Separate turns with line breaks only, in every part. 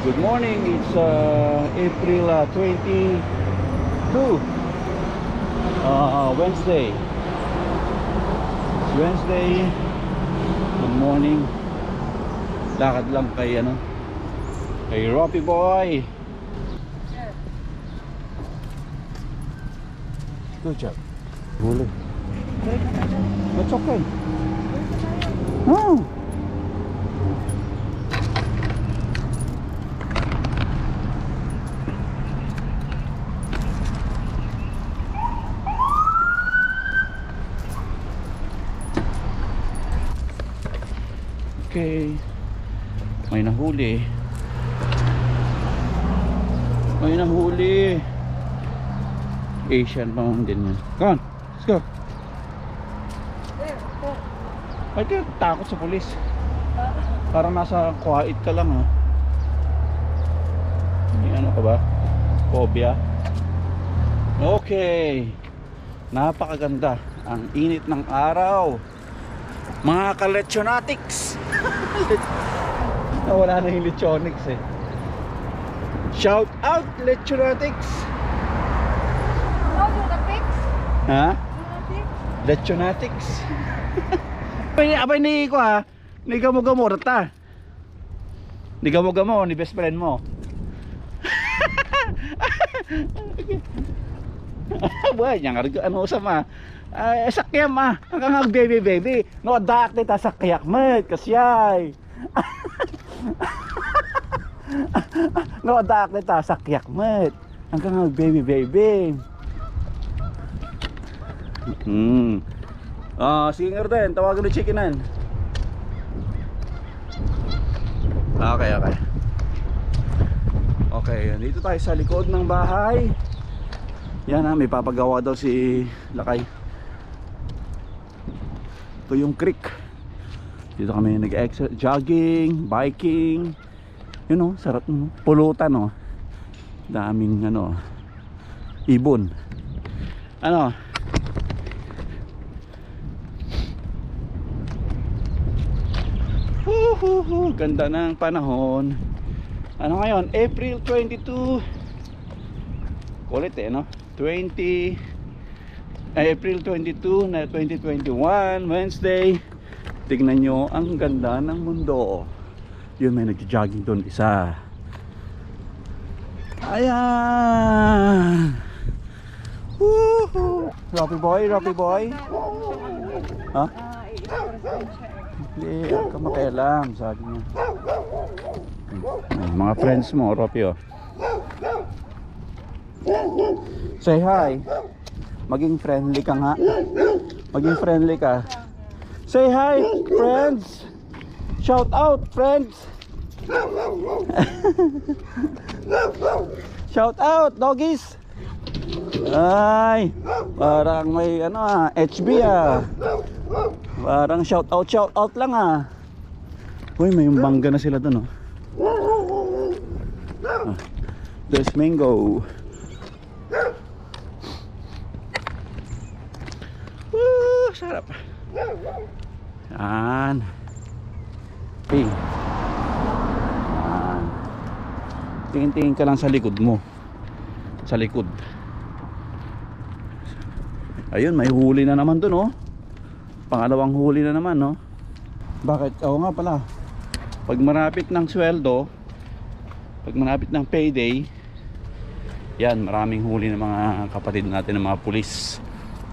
Good morning, it's April 22, Wednesday. Good morning. Lakad lang kay kay Roppy Boy. Good job. Huli. That's okay. Oh. Okay. May nahuli. Asian pa man din yan. Come on, let's go. Ay, takot sa pulis. Parang nasa quiet ka lang, ha. May ano ka ba? Phobia. Okay. Napakaganda. Ang init ng araw. Mga ka-lechonatics. Wala na yung lechonics eh. Shout out lechonatics.
Oh, do the pics?
Ha?
Do the pics?
Lechonatics. Abay ni ko ha. Ni gamo-gamo rata. Ni gamo-gamo ni best friend mo. Buhay niya nga ano sama. Ay sakyam ah. Ang baby. No dak dita sakyak met kasyay. No dak dita sakyak met. Ang baby. Singer din, tawagan ng chickenan. Okay, dito tayo sa likod ng bahay. Yan may papagawa daw si Lakay. Ito yung creek. Dito kami nag-exercise, jogging, biking. Sarap pulutan daming ibon. Ganda ng panahon. Ngayon? April 22. Kulit April 22 na 2021, Wednesday. Tignan nyo ang ganda ng mundo. Yun, may nag-jogging doon isa. Ayan. Woohoo! Roppy boy. Ha? Hindi, ka makialam, sabi niya. Mga friends mo, Roppy Say hi. Maging friendly ka nga. Say hi, friends. Shout out, friends. Shout out, doggies. Ay, parang may HB Parang shout out lang Uy, may bangga na sila doon There's mango. Woo, sarap. Yan. Okay. Yan. Tingin-tingin ka lang sa likod mo. Sa likod. Ayun, may huli na naman doon Pangalawang huli na naman Bakit? Oo nga pala. Pag marapit ng sweldo, pag marapit ng payday, yan, maraming huli ng mga kapatid natin ng mga pulis.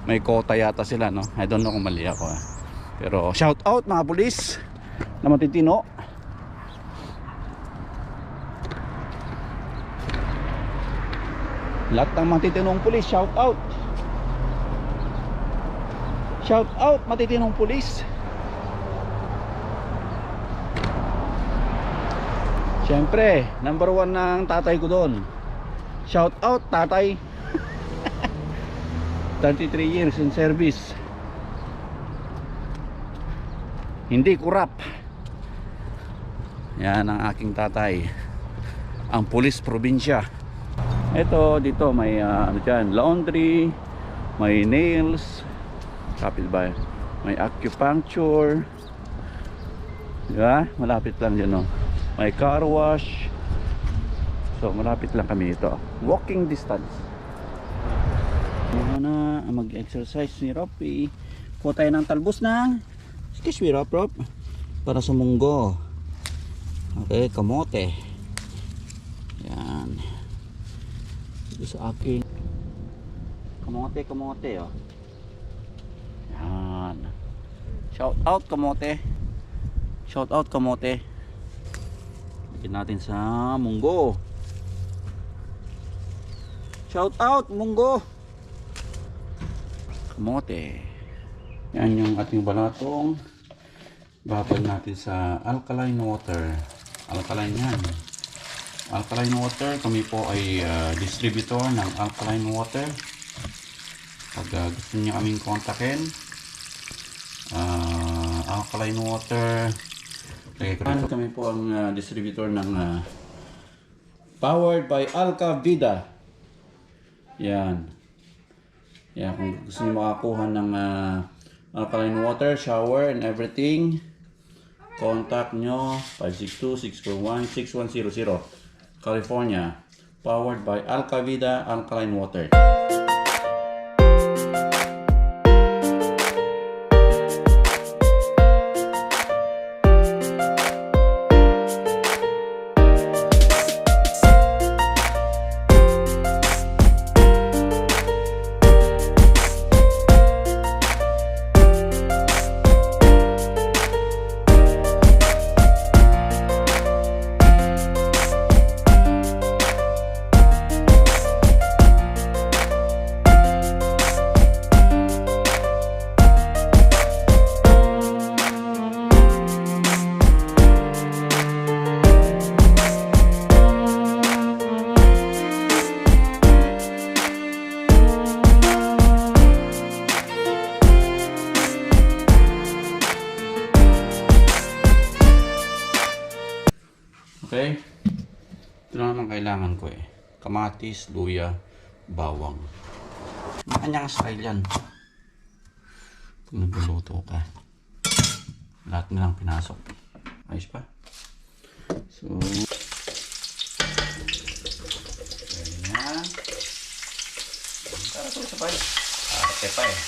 May quota yata sila I don't know kung mali ako Pero shout out mga pulis na matitino. Lahat ng matitinong pulis, shout out. Shout out matitinong pulis. Siyempre, number 1 ng tatay ko doon. Shout out tatay. 33 years in service. Hindi kurap. Yan ang aking tatay. Ang pulis probinsya. Ito dito may dyan, laundry, may nails, kapit ba? May acupuncture. Diba? Malapit lang dyan May car wash. So malapit lang kami ito. Walking distance. Muna mag-exercise ni Ropi. Kuha tayo ng talbos ng excuse me Rop para sa munggo. Okay, kamote. Yan. Ito sa akin. Kamote oh. Yan. Shout out kamote. Shout out kamote. Bigyan natin sa munggo. Shout out munggo. Kamote. Yan yung ating balatong. Babal natin sa alkaline water. Alkaline yan. Alkaline water. Kami po ay distributor ng alkaline water. Pag gusto niyo kaming kontakin, alkaline water. Kami po ang distributor ng powered by Alka Vida. Yan. Yan, kung gusto niyo makakuha ng alkaline water, shower and everything, contact nyo 562-641-6100 California. Powered by Alka Vida Alkaline Water. Okay? Ito na naman kailangan ko eh. Kamatis, luya, bawang. Makanyang style yan. Pag nagluluto ka. Lahat nilang pinasok. Ayos pa? So, ganyan. Tara ito sabay. Ate pa eh.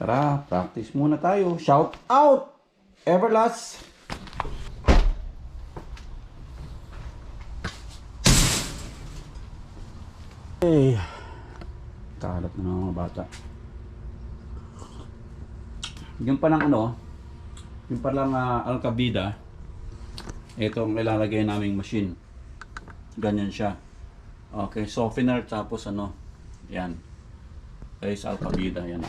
Tara, practice muna tayo. Shout out! Everlast! Hey, kalat na ng mga bata. Yung pa lang yung pa lang Alka Vida. Ito ang ilalagay naming machine. Ganyan siya. Okay, softener tapos yan. Okay, sa Alka Vida, yan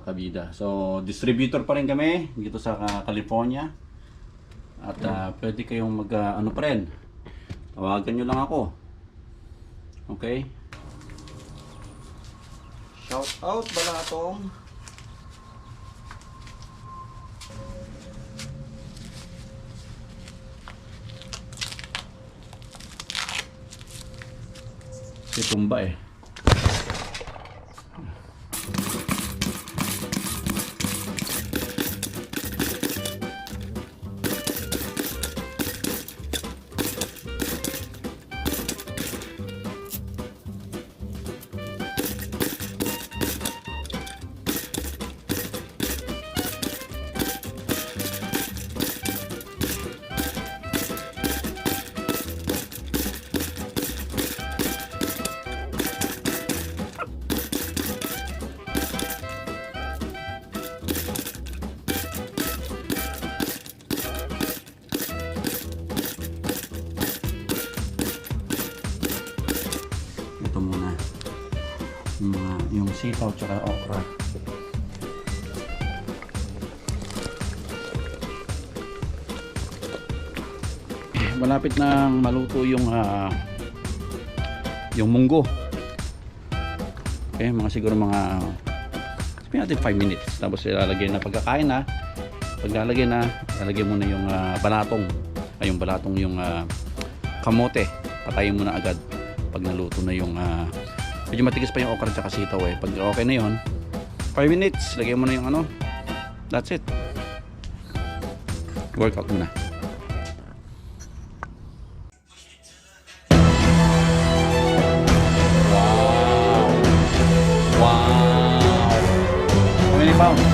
Kabida. So, distributor pa rin kami dito sa California. At pwede kayong mag pa rin. Tawagan nyo lang ako. Okay? Shout out balatong. Si tumba eh. sitaw tsaka okra. Malapit na maluto yung munggo. Okay, mga siguro mga sabihin natin 5 minutes. Tapos ilalagay na pagkakain na. Paglalagay na, ilalagay mo na yung balatong. Ay, yung balatong yung kamote. Patayin mo na agad pag naluto na yung medyo matigas pa yung okra at sitaw eh. Pag okay na yun, 5 minutes, lagay mo na yung ano. That's it. Workout muna. Pounds. 205?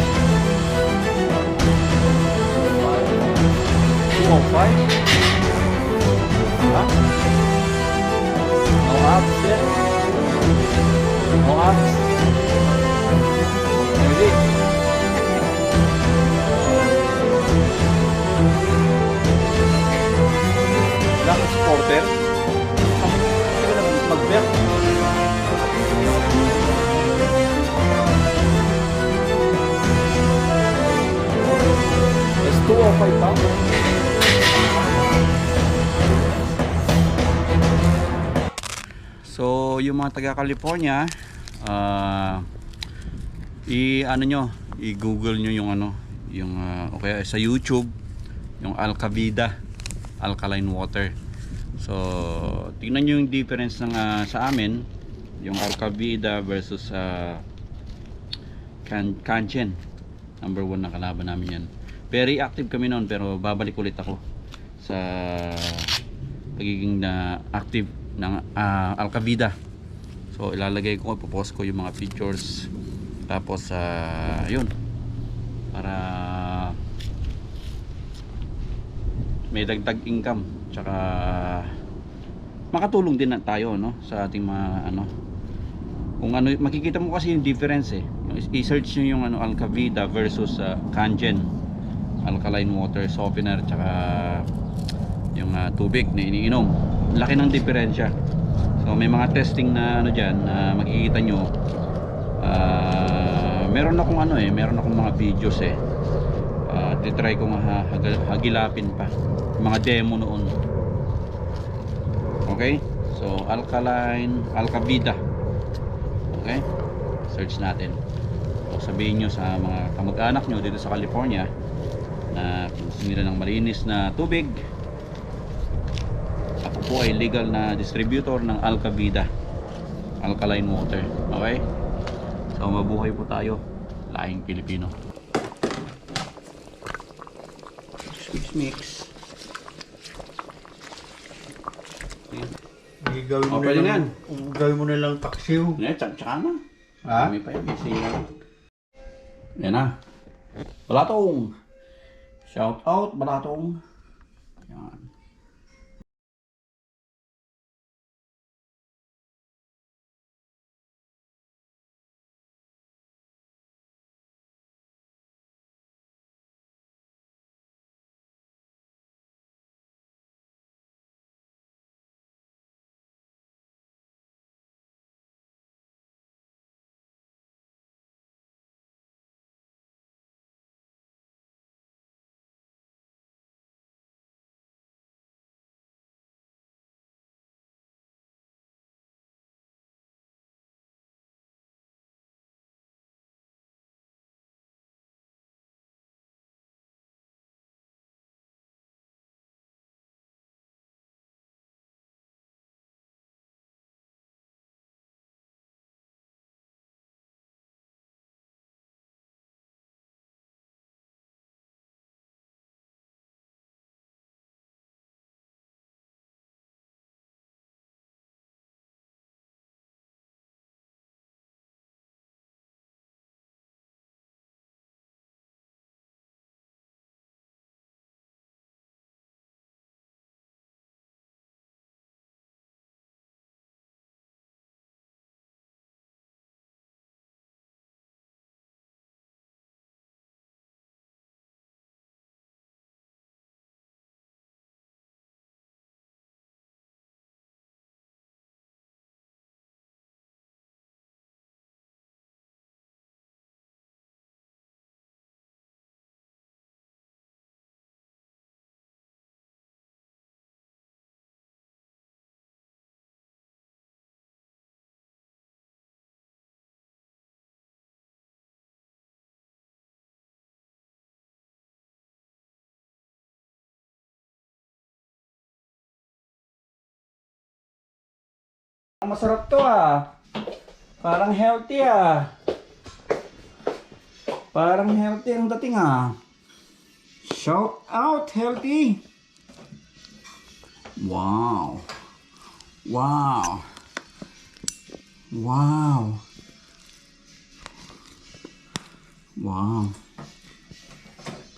Huh? No abs yet? No abs? Maybe. Wala kang supporter? Hindi ka naman mag-belt. It's 205 pounds. So, yung mga taga California, i-ano nyo, i-google nyo yung ano, yung o kaya sa YouTube, yung Alcavida alkaline water. So, tingnan nyo yung difference ng sa amin, yung Alcavida versus Kanchen. Number 1 na kalaban namin yan. Very active kami noon, pero babalik ulit ako sa pagiging active ng Alcavida. So ilalagay ko, ipopost ko yung mga pictures, tapos yun, para may dagdag income, tsaka makatulong din na tayo, no, sa ating mga ano, kung ano, makikita mo kasi yung difference eh. I-search nyo yung ano, Alcavida versus Kangen alkaline water softener, tsaka yung tubig na iniinom. Laki ng diferensya. So may mga testing na ano dyan na makikita nyo. Meron akong ano eh, meron akong mga videos eh. Titry kong hagilapin pa mga demo noon. Okay, so Alcavida. Okay, search natin. So sabihin nyo sa mga kamag-anak nyo dito sa California na gusto nila ng malinis na tubig. Ako po ay legal na distributor ng Alcavida alkaline water. Okay, so mabuhay po tayo, laing Pilipino. Mix.
Gawin mo
Okay
na
na
lang,
yan.
gawin mo na lang paksiw.
Tsaka na.
Ha?
Kami pa yan. Yan na. Balatong. Shout out, Balatong. Yan. Masarap to ah. Parang healthy ah. Parang healthy ang dating ah. Shout out healthy. Wow. Wow. Wow. Wow.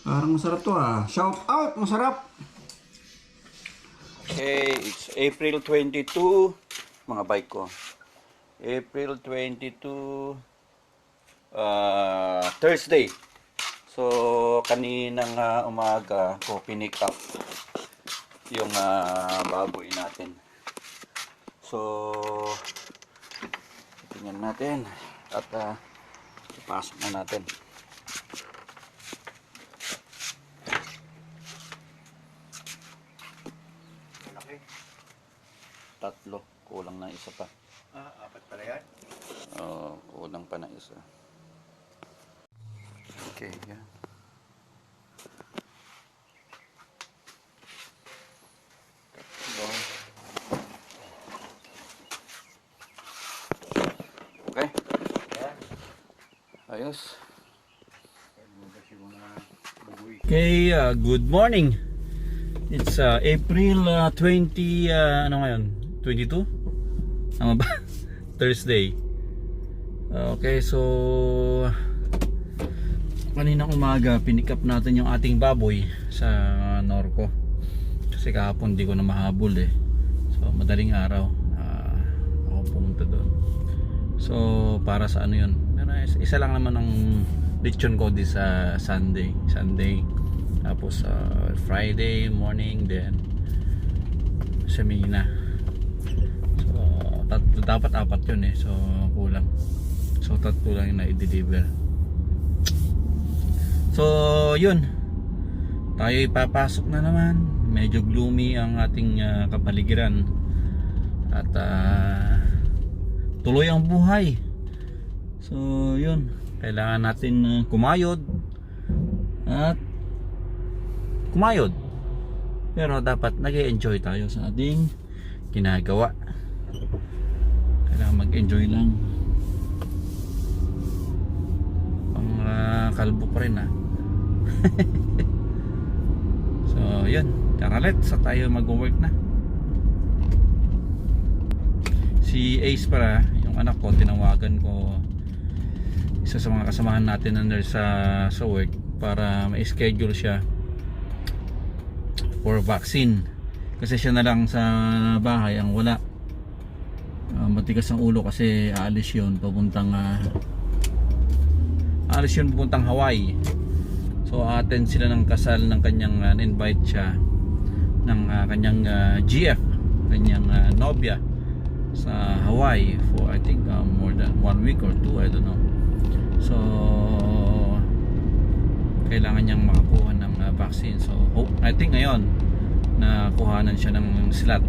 Parang masarap to ah. Shout out, masarap. Okay, it's April 22. Mga bike ko. April 22 Thursday. So kaninang umaga ko pinick up yung baboy natin. So tingnan natin at ipasok na natin. Malaki. Tatlo, kulang na isa pa.
Apat pala yan?
Oo, kulang pa na isa. Okay, yan. Tatlo. Okay. Ayos. Okay, good morning. It's April 20, ano ngayon? 22? Tama ba? Thursday. Okay, so kaninang umaga pinick up natin yung ating baboy sa Norco. Kasi kahapon di ko na mahabol eh. So madaling araw ako pumunta doon. So para sa ano yun? Isa lang naman ang lechon ko di sa Sunday. Tapos Friday morning then semina. Dapat apat yun eh, so kulang. So tatlo lang yung na-deliver. So yun, tayo ipapasok na naman. Medyo gloomy ang ating kapaligiran. At tuloy ang buhay. So yun, kailangan natin kumayod. At kumayod. Pero dapat nag-e-enjoy tayo sa ating ginagawa. Kailangan mag-enjoy lang. Pang kalbo pa rin ha. So yun, tara let's sa tayo mag-work na. Si Ace para, yung anak ko, tinawagan ko. Isa sa mga kasamahan natin na nurse sa work para ma-schedule siya for vaccine. Kasi siya na lang sa bahay ang wala. Matigas ang ulo kasi aalis yun pupuntang Hawaii. So attend sila ng kasal ng kanyang invite siya ng kanyang GF, kanyang nobya sa Hawaii for I think more than 1 week or 2, I don't know. So kailangan niyang makakuha ng vaccine. So I think ngayon na kuhanan siya ng slot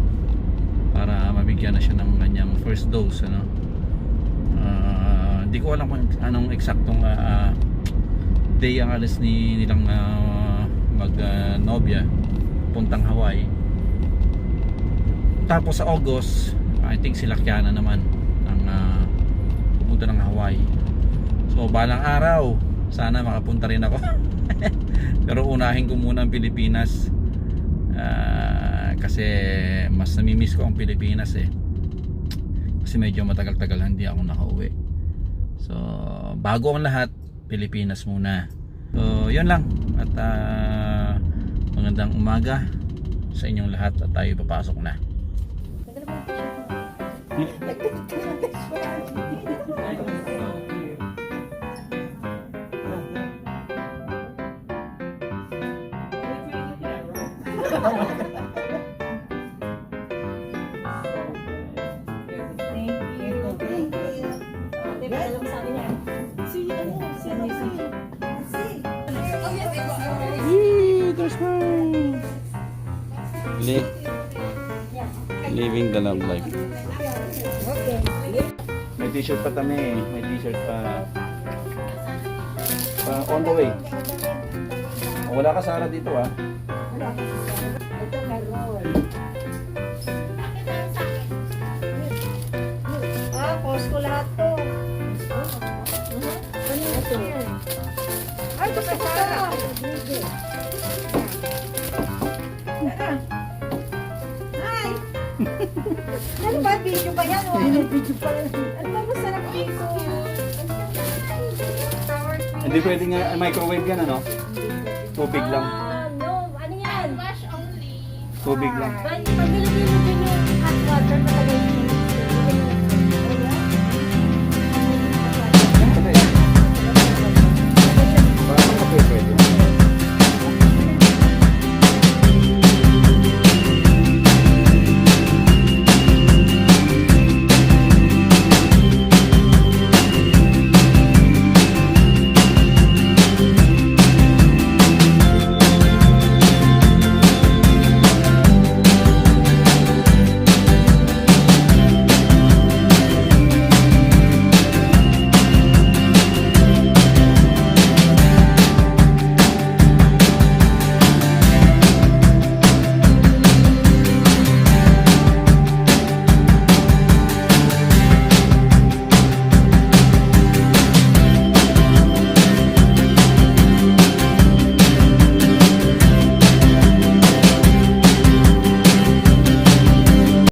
para mabigyan na siya ng kanyang first dose, ano. Hindi ko alam kung anong eksaktong day ang alis nilang mag nobya puntang Hawaii. Tapos sa August I think sila Kiana naman ang pupunta ng Hawaii. So balang araw sana makapunta rin ako. Pero unahin ko muna ang Pilipinas. Kasi mas namimiss ko ang Pilipinas eh. Kasi medyo matagal-tagal hindi ako nakauwi. So bago ang lahat, Pilipinas muna. So yun lang. At magandang umaga sa inyong lahat at tayo papasok na. Living the love life. May t-shirt pa kami. May t-shirt pa. On the way. Wala ka Sara dito ah.
Ano ba? Video ba yan? Video pa yan. Ano ba? Masarap dito.
Hindi pwede nga microwave yan, ano? Tubig lang.
No. Ano yan?
Wash only.
Tubig lang.
Pag-ilip